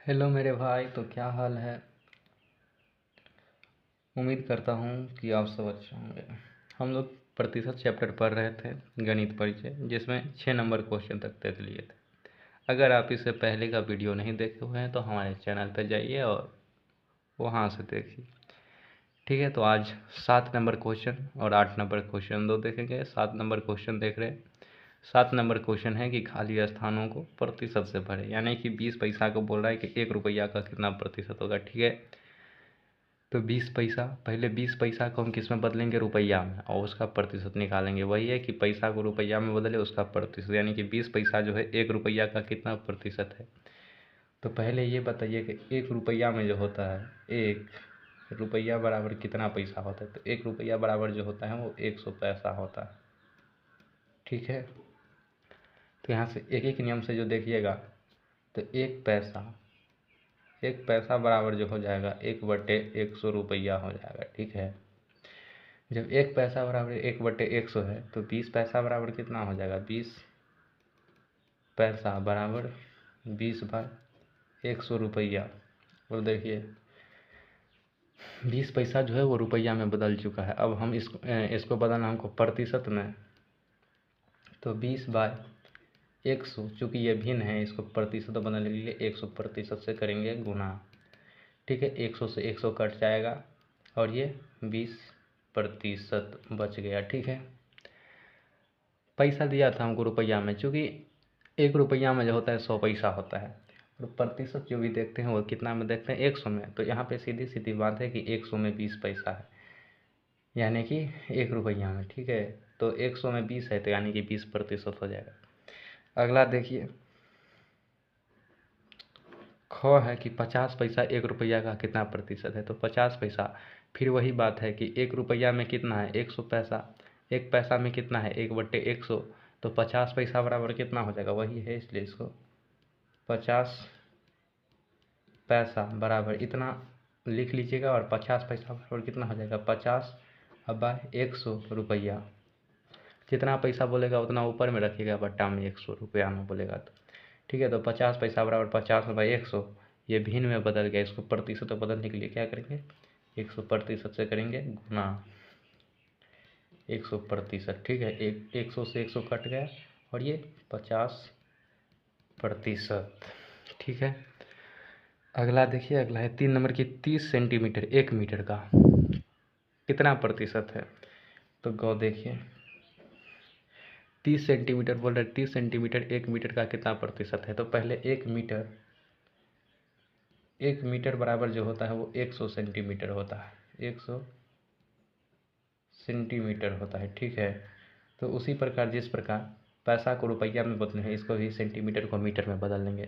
Hello मेरे भाई, तो क्या हाल है। उम्मीद करता हूँ कि आप सब अच्छे होंगे। हम लोग प्रतिशत चैप्टर पढ़ रहे थे, गणित परिचय, जिसमें 6 नंबर क्वेश्चन तक तक लिए थे। अगर आप इससे पहले का वीडियो नहीं देखे हुए हैं तो हमारे चैनल पर जाइए और वहाँ से देखिए। ठीक है, तो आज 7 नंबर क्वेश्चन और 8 नंबर क्वेश्चन दो देखेंगे। 7 नंबर क्वेश्चन देख रहे हैं। 7 नंबर क्वेश्चन है कि खाली स्थानों को प्रतिशत से भरें, यानी कि 20 पैसा को बोल रहा है कि 1 रुपया का कितना प्रतिशत होगा। ठीक है, तो 20 पैसा, पहले 20 पैसा को हम किस में बदलेंगे? रुपया में, और उसका प्रतिशत निकालेंगे। वही है कि पैसा को रुपया में बदले, उसका प्रतिशत, यानी कि 20 पैसा जो है 1 रुपया का कितना प्रतिशत है। तो पहले ये बताइए कि 1 रुपया में जो होता है 1 रुपया बराबर कितना पैसा होता है। तो 1 रुपया बराबर जो होता है वो 100 पैसा होता है। ठीक है, तो यहाँ से एक एक नियम से जो देखिएगा, तो 1 पैसा बराबर जो हो जाएगा 1/100 रुपया हो जाएगा। ठीक है, जब 1 पैसा बराबर 1/100 है तो 20 पैसा बराबर कितना हो जाएगा? 20 पैसा बराबर 20/100 रुपया। और देखिए 20 पैसा जो है वो रुपया में बदल चुका है। अब हम इसको बदलना हमको प्रतिशत में, तो 20/100, चूँकि ये भिन्न है, इसको प्रतिशत बदलने के लिए 100 प्रतिशत से करेंगे गुना। ठीक है, 100 से 100 कट जाएगा और ये 20% बच गया। ठीक है, पैसा दिया था हमको रुपया में, चूँकि 1 रुपया में जो होता है 100 पैसा होता है, और प्रतिशत जो भी देखते हैं वो कितना में देखते हैं? 100 में। तो यहाँ पे सीधी सीधी बात है कि 100 में 20 पैसा है, यानी कि 1 रुपया में। ठीक है, तो 100 में 20 है, तो यानी कि 20% हो जाएगा। अगला देखिए, ख है कि 50 पैसा 1 रुपया का कितना प्रतिशत है। तो 50 पैसा, फिर वही बात है कि 1 रुपया में कितना है? 100 पैसा। 1 पैसा में कितना है? 1/100। तो 50 पैसा बराबर कितना हो जाएगा? वही है, इसलिए इसको 50 पैसा बराबर इतना लिख लीजिएगा। और 50 पैसा बराबर कितना हो जाएगा? 50/100 रुपया। जितना पैसा बोलेगा उतना ऊपर में रखिएगा, बट्टा में 100 रुपया में बोलेगा तो। ठीक है, तो 50 पैसा बराबर 50/100, ये भिन्न में बदल गया। इसको प्रतिशत में बदलने के लिए क्या करेंगे? 100 प्रतिशत से करेंगे गुना 100%। ठीक है, 100 से 100 कट गया और ये 50%। ठीक है, अगला देखिए, अगला है 3 नंबर की 30 सेंटीमीटर 1 मीटर का कितना प्रतिशत है। तो गौ देखिए, 30 सेंटीमीटर बोल रहे, 30 सेंटीमीटर 1 मीटर का कितना प्रतिशत है। तो पहले 1 मीटर बराबर जो होता है वो 100 सेंटीमीटर होता है। 100 सेंटीमीटर होता है। ठीक है, तो उसी प्रकार जिस प्रकार पैसा को रुपया में बदले हैं, इसको भी सेंटीमीटर को मीटर में बदल लेंगे।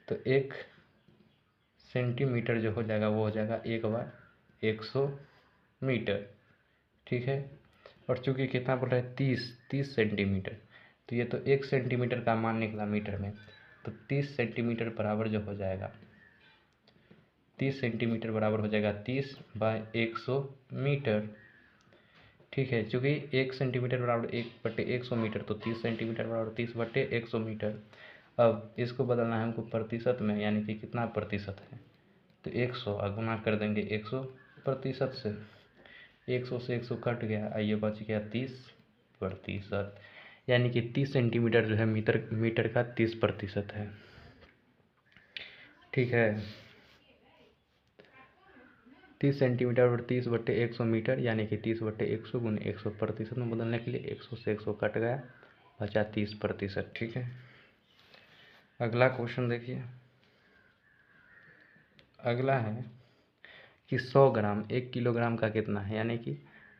तो 1 सेंटीमीटर जो हो जाएगा वो हो जाएगा 1/100 मीटर। ठीक है, और चूँकि कितना बोल रहा है? 30 सेंटीमीटर, तो ये तो 1 सेंटीमीटर का मान निकला मीटर में। तो 30 सेंटीमीटर बराबर जो हो जाएगा, 30 सेंटीमीटर बराबर हो जाएगा 30/100 मीटर। ठीक है, चूँकि 1 सेंटीमीटर बराबर 1/100 मीटर, तो 30 सेंटीमीटर बराबर 30/100 मीटर। अब इसको बदलना है हमको प्रतिशत में, यानी कि कितना प्रतिशत है। तो 100 गुना कर देंगे 100 प्रतिशत से। 100 से 100 कट गया, ये बच गया 30%, यानी कि 30 सेंटीमीटर जो है मीटर का 30% है। ठीक है, 30 सेंटीमीटर और 30/100 मीटर, यानी कि 30/100 गुने 100 प्रतिशत में बदलने के लिए 100 से 100 कट गया, बचा 30%। ठीक है, अगला क्वेश्चन देखिए, अगला है कि 100 ग्राम 1 किलोग्राम का कितना है, यानी कि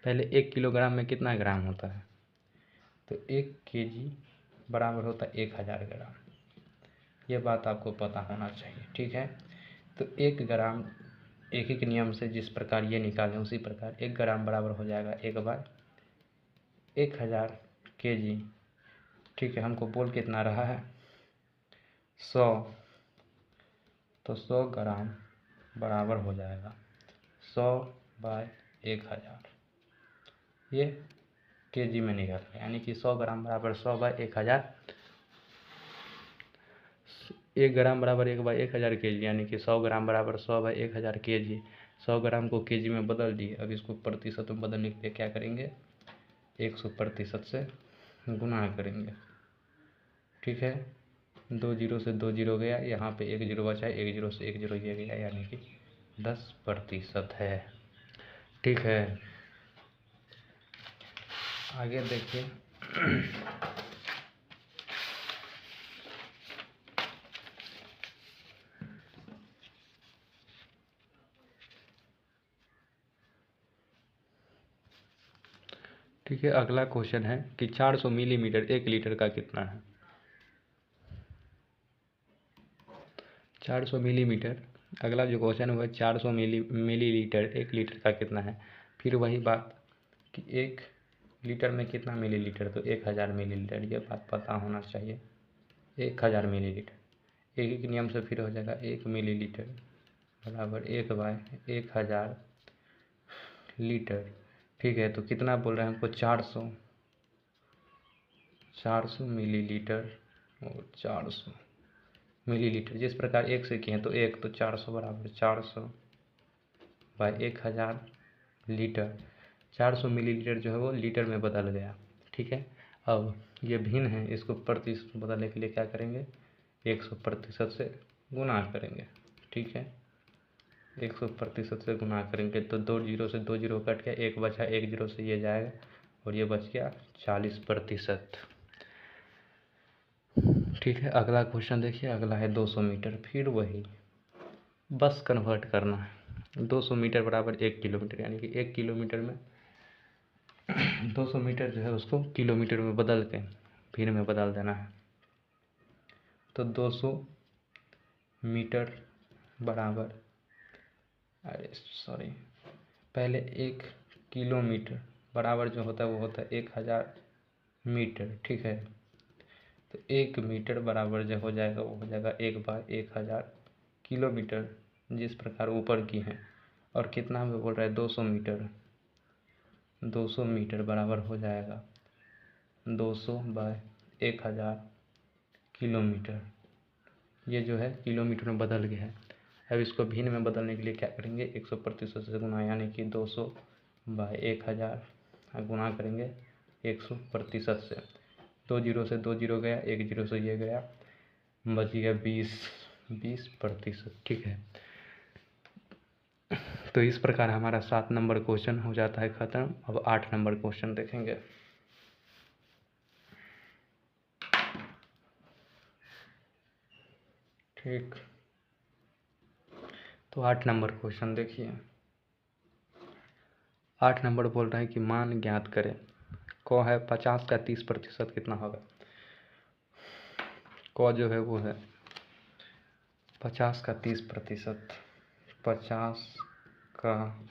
पहले 1 किलोग्राम में कितना ग्राम होता है। तो 1 केजी बराबर होता है 1000 ग्राम। ये बात आपको पता होना चाहिए। ठीक है, तो 1 ग्राम, एक एक नियम से जिस प्रकार ये निकालें उसी प्रकार 1 ग्राम बराबर हो जाएगा 1/1000 केजी। ठीक है, हमको बोल कितना रहा है? 100, तो 100 ग्राम बराबर हो जाएगा 100/1000। ये केजी में निकल, यानी कि 100 ग्राम बराबर 100/1000। 1 ग्राम बराबर 1/1000 kg, यानी कि 100 ग्राम बराबर 100/1000 kg। 100 ग्राम को kg में बदल दिए। अब इसको प्रतिशत में बदलने के लिए क्या करेंगे, 100% से गुना करेंगे। ठीक है, 2 जीरो से 2 जीरो गया, यहाँ पे 1 जीरो बचा है, 1 जीरो से 1 जीरो ये गया, यानी कि 10% है। ठीक है, आगे देखिए। ठीक है, अगला क्वेश्चन है कि 400 मिलीमीटर 1 लीटर का कितना है। 400 मिलीमीटर, अगला जो क्वेश्चन हुआ 400 मिलीलीटर 1 लीटर का कितना है। फिर वही बात कि 1 लीटर में कितना मिलीलीटर, तो 1000 मिलीलीटर, ये बात पता होना चाहिए। 1000 मिलीलीटर, एक नियम से फिर हो जाएगा 1 मिलीलीटर बराबर 1/1000 लीटर। ठीक है, तो कितना बोल रहे हैं हमको, 400 मिलीलीटर और 400 मिलीलीटर। जिस प्रकार 1 से किए तो 1, तो 400 बराबर 400/1000 लीटर। 400 मिलीलीटर जो है वो लीटर में बदल गया। ठीक है, अब ये भिन्न है, इसको प्रतिशत में बदलने के लिए क्या करेंगे, 100% से गुना करेंगे। ठीक है, 100% से गुना करेंगे तो 2 जीरो से 2 जीरो कट गया, 1 बचा, 1 जीरो से ये जाएगा और ये बच गया 40%। ठीक है, अगला क्वेश्चन देखिए। अगला है 200 मीटर, फिर वही बस कन्वर्ट करना है। 200 मीटर बराबर 1 किलोमीटर, यानी कि 1 किलोमीटर में 200 मीटर जो है उसको किलोमीटर में बदल के फिर में बदल देना है। तो 200 मीटर बराबर, अरे सॉरी, पहले 1 किलोमीटर बराबर जो होता है वो होता है 1000 मीटर। ठीक है, तो 1 मीटर बराबर जो हो जाएगा वो हो जाएगा 1/1000 किलोमीटर, जिस प्रकार ऊपर की है। और कितना हमें बोल रहा है, 200 मीटर। 200 मीटर बराबर हो जाएगा 200/1000 किलोमीटर। ये जो है किलोमीटर में बदल गया है। अब इसको भिन्न में बदलने के लिए क्या करेंगे, 100% से गुना, यानी कि 200/1000 गुना करेंगे 100% से। 2 जीरो से 2 जीरो गया, 1 जीरो से ये गया, बच गया 20%। ठीक है, तो इस प्रकार हमारा 7 नंबर क्वेश्चन हो जाता है ख़त्म। अब 8 नंबर क्वेश्चन देखेंगे। ठीक, तो 8 नंबर क्वेश्चन देखिए। 8 नंबर बोल रहा है कि मान ज्ञात करें। क है 50 का 30% कितना होगा। क जो है वो है 50 का 30%। 50 का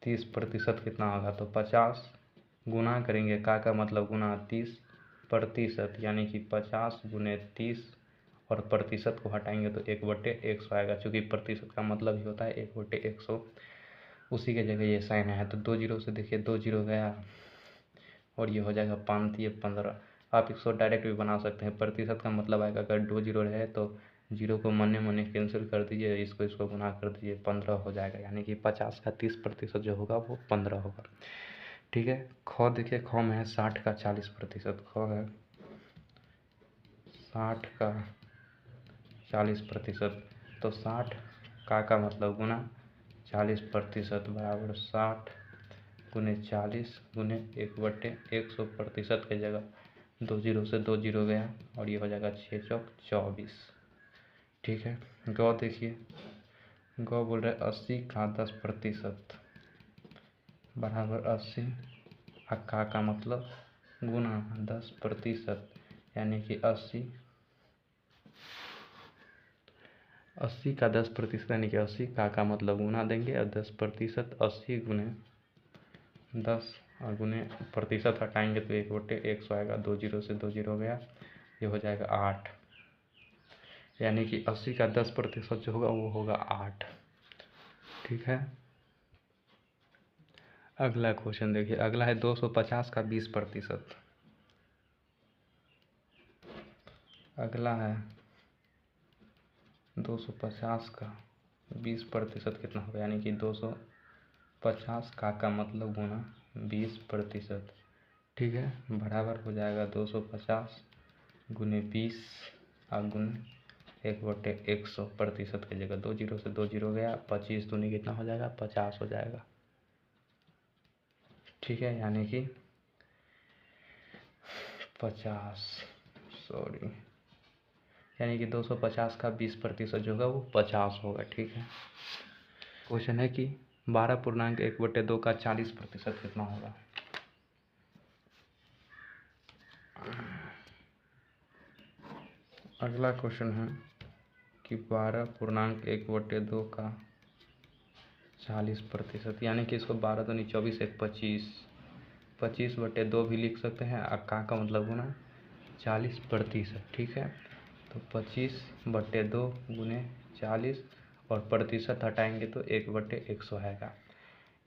30% कितना होगा, तो 50 गुना करेंगे, का मतलब गुना 30%, यानी कि 50 गुने 30 और प्रतिशत को हटाएंगे तो 1/100 आएगा। चूँकि प्रतिशत का मतलब ही होता है 1/100, उसी के जगह ये साइन है। तो 2 जीरो से देखिए 2 जीरो गया और ये हो जाएगा 5 ये 15। आप इसको डायरेक्ट भी बना सकते हैं। प्रतिशत का मतलब आएगा, अगर 2 जीरो रहे तो जीरो को मने मने कैंसिल कर दीजिए, इसको गुना कर दीजिए, 15 हो जाएगा। यानी कि 50 का 30% जो होगा वो 15 होगा। ठीक है, ख देखिए, ख में है 60 का 40%। ख है 60 का 40%, तो 60 का मतलब गुना 40% बराबर 60 गुने 40 गुने 1/100%। की जगह 2 जीरो से 2 जीरो गया और ये हो जाएगा 6 चौक 24। ठीक है, ग देखिए, ग बोल रहे 80 का 10% बराबर 80, का मतलब गुना 10%, यानी कि 80 का 10%, यानी कि 80 का मतलब गुना देंगे और 10%, 80 गुने 10 और गुने प्रतिशत हटाएंगे तो 1/100 आएगा। 2 जीरो से 2 जीरो गया, ये हो जाएगा 8, यानी कि 80 का 10% जो होगा वो होगा 8। ठीक है, अगला क्वेश्चन देखिए। अगला है 250 का 20%। अगला है 250 का 20% कितना होगा, यानी कि 250 का मतलब गुना 20%। ठीक है, बराबर हो जाएगा 250 गुने 20 और गुने 1/100 की जगह 2 जीरो से 2 जीरो गया, 25 दूनी कितना हो जाएगा, 50 हो जाएगा। ठीक है, यानी कि 250 का 20% जो होगा वो 50 होगा। ठीक है, क्वेश्चन है कि 12.1/2 का 40% कितना होगा। अगला क्वेश्चन है कि 12.1/2 का 40%, यानी कि इसको 12 दूनी 24 1 25, 25/2 भी लिख सकते हैं और का मतलब गुना 40%। ठीक है, तो 25/2 गुने 40 और प्रतिशत हटाएंगे तो 1/100 आएगा।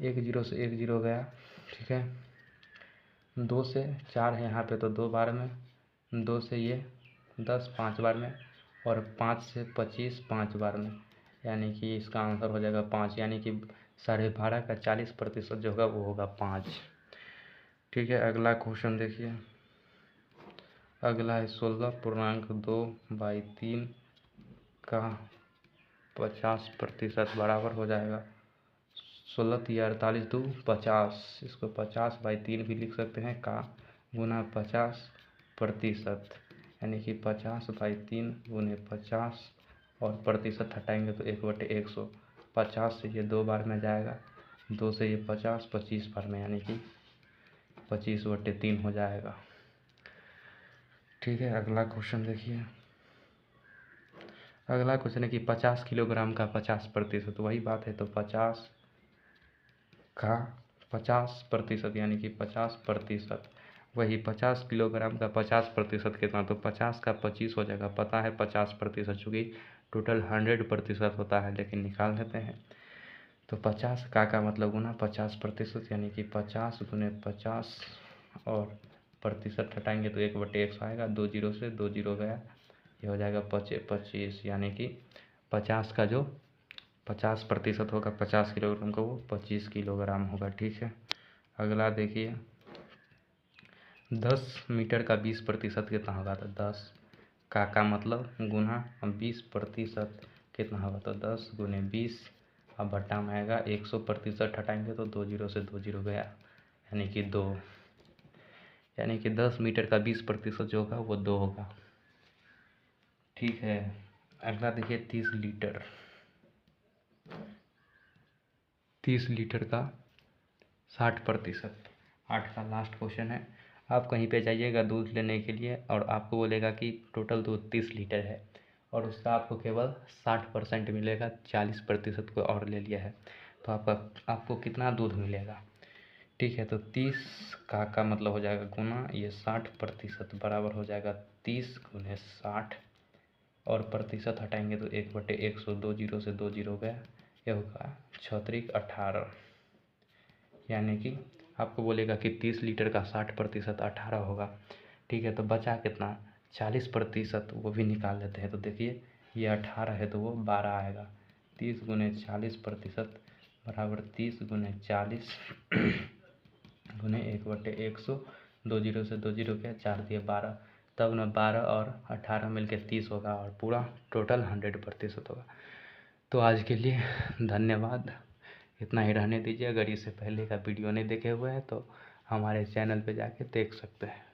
1 जीरो से 1 जीरो गया। ठीक है, 2 से 4 है यहाँ पे तो 2 बार में, 2 से ये 10 5 बार में, और 5 से 25 5 बार में, यानी कि इसका आंसर हो जाएगा 5, यानी कि 12.5 का 40% जो होगा वो होगा 5। ठीक है, अगला क्वेश्चन देखिए। अगला है 16.2/3 का 50% बराबर हो जाएगा 16 या 48 2 50, इसको 50/3 भी लिख सकते हैं का गुना 50%, यानी कि 50/3 गुने 50 और प्रतिशत हटाएंगे तो 1/100। 50 से ये 2 बार में जाएगा, 2 से ये 50 25 बार में, यानी कि 25/3 हो जाएगा। ठीक है, अगला क्वेश्चन देखिए। अगला क्वेश्चन है कि 50 किलोग्राम का 50%, वही बात है तो 50 का 50%, यानी कि 50%, वही 50 किलोग्राम का 50% कितना, तो 50 का 25 हो जाएगा। पता है 50%, चूँकि टोटल 100% होता है, लेकिन निकाल लेते हैं। तो 50 का मतलब गुना 50%, यानी कि 50 गुने 50 और प्रतिशत हटाएंगे तो 1/100 आएगा। 2 जीरो से 2 जीरो गया, ये हो जाएगा 25, यानी कि 50 का जो 50% होगा 50 किलोग्राम का, वो 25 किलोग्राम होगा। ठीक है, अगला देखिए। 10 मीटर का 20% कितना होगा, तो 10 का मतलब गुना 20% कितना होगा, तो 10 गुने 20 अब बट्टा में आएगा 100%, हटाएंगे तो 2 जीरो से 2 जीरो गया, यानी कि 2, यानी कि 10 मीटर का 20% जो होगा वो 2 होगा। ठीक है, अगला देखिए 30 लीटर। 30 लीटर का 60%, 8 का लास्ट क्वेश्चन है। आप कहीं पे जाइएगा दूध लेने के लिए और आपको बोलेगा कि टोटल दूध 30 लीटर है और उसका आपको केवल 60% मिलेगा, 40% को और ले लिया है, तो आपको कितना दूध मिलेगा। ठीक है, तो 30 का मतलब हो जाएगा गुना ये 60% बराबर हो जाएगा 30 गुने 60 और प्रतिशत हटाएंगे तो 1/100, 2 जीरो से 2 जीरो गया, यह होगा 6 × 18, यानी कि आपको बोलेगा कि 30 लीटर का 60% 18 होगा। ठीक है, तो बचा कितना 40%, वो भी निकाल लेते हैं। तो देखिए ये 18 है तो वो 12 आएगा। 30 गुने 40% बराबर 30 गुने 40 गुने 1/100, 2 जीरो से 2 जीरो गया, 4 दिए 12, तब ना 12 और 18 मिलके 30 होगा और पूरा टोटल 100% होगा। तो आज के लिए धन्यवाद, इतना ही रहने दीजिए। अगर इससे पहले का वीडियो नहीं देखे हुए हैं तो हमारे चैनल पे जाके देख सकते हैं।